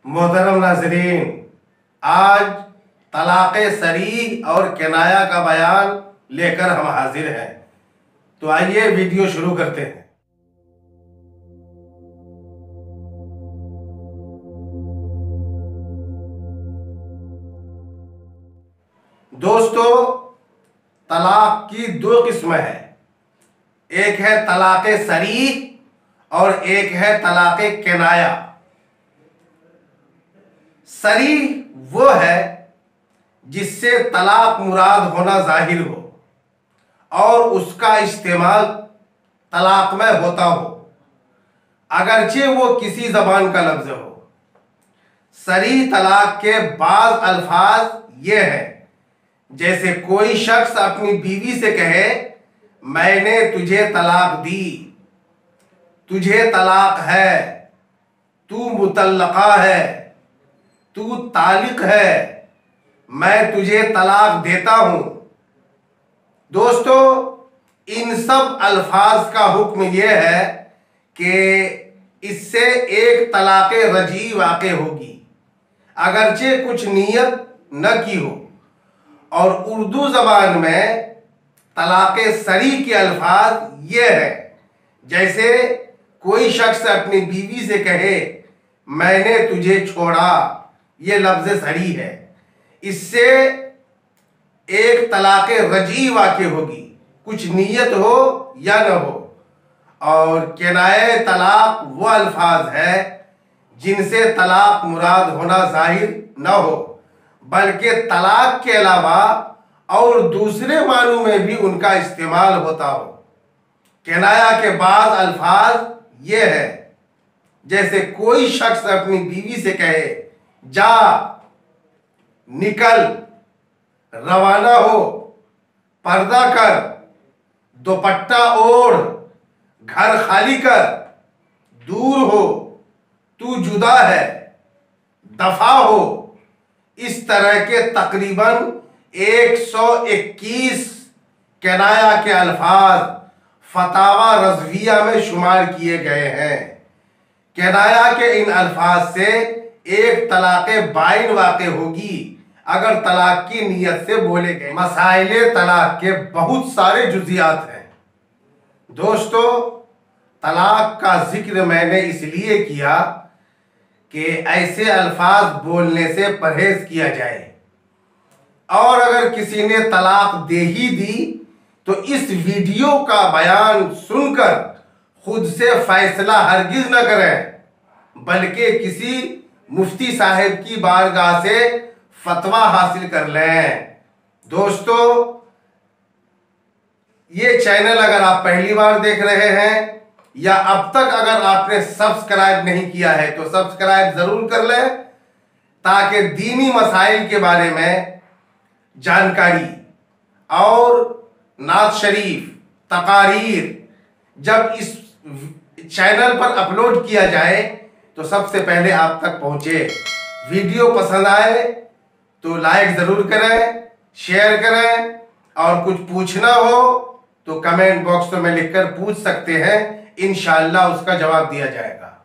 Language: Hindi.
मोहतरम नाज़रीन, आज तलाक़े सरीह और किनाया का बयान लेकर हम हाजिर हैं। तो आइए वीडियो शुरू करते हैं। दोस्तों, तलाक की दो किस्में हैं। एक है तलाक़े सरीह और एक है तलाक़े किनाया। सरीह वो है जिससे तलाक मुराद होना जाहिर हो और उसका इस्तेमाल तलाक में होता हो, अगरचे वो किसी जबान का लफ्ज हो। सरीह तलाक के बाज अल्फाज ये हैं, जैसे कोई शख्स अपनी बीवी से कहे, मैंने तुझे तलाक दी, तुझे तलाक है, तू मुतल्लका है, तू तालिक है, मैं तुझे तलाक देता हूं। दोस्तों, इन सब अल्फाज का हुक्म यह है कि इससे एक तलाक़े रजी वाक़े होगी, अगरचे कुछ नियत न की हो। और उर्दू ज़बान में तलाक़े सरीह के अल्फाज ये है, जैसे कोई शख्स अपनी बीवी से कहे, मैंने तुझे छोड़ा, ये लफ्ज़ सरीह है। इससे एक तलाक़े रजी वाक़े होगी, कुछ नियत हो या न हो। और किनाया तलाक वो अल्फाज है जिनसे तलाक मुराद होना जाहिर न हो, बल्कि तलाक के अलावा और दूसरे मानों में भी उनका इस्तेमाल होता हो। किनाया के बाद अल्फाज ये है, जैसे कोई शख्स अपनी बीवी से कहे, जा, निकल, रवाना हो, पर्दा कर, दुपट्टा ओढ़, घर खाली कर, दूर हो, तू जुदा है, दफा हो। इस तरह के तकरीबन 121 किनाया के अल्फाज फतावा रज़विया में शुमार किए गए हैं। किनाया के इन अल्फाज से एक तलाक़े बाइन वाक़े होगी अगर तलाक की नीयत से बोले गए। मसाइले तलाक के बहुत सारे जुज़ियात हैं। दोस्तों, तलाक का जिक्र मैंने इसलिए किया कि ऐसे अल्फाज बोलने से परहेज किया जाए, और अगर किसी ने तलाक दे ही दी तो इस वीडियो का बयान सुनकर खुद से फैसला हरगिज न करें, बल्कि किसी मुफ्ती साहब की बारगाह से फतवा हासिल कर लें। दोस्तों, ये चैनल अगर आप पहली बार देख रहे हैं या अब तक अगर आपने सब्सक्राइब नहीं किया है तो सब्सक्राइब जरूर कर लें, ताकि दीनी मसाइल के बारे में जानकारी और नात शरीफ, तकारीर जब इस चैनल पर अपलोड किया जाए तो सबसे पहले आप तक पहुंचे। वीडियो पसंद आए तो लाइक ज़रूर करें, शेयर करें, और कुछ पूछना हो तो कमेंट बॉक्स में लिखकर पूछ सकते हैं, इंशाअल्लाह उसका जवाब दिया जाएगा।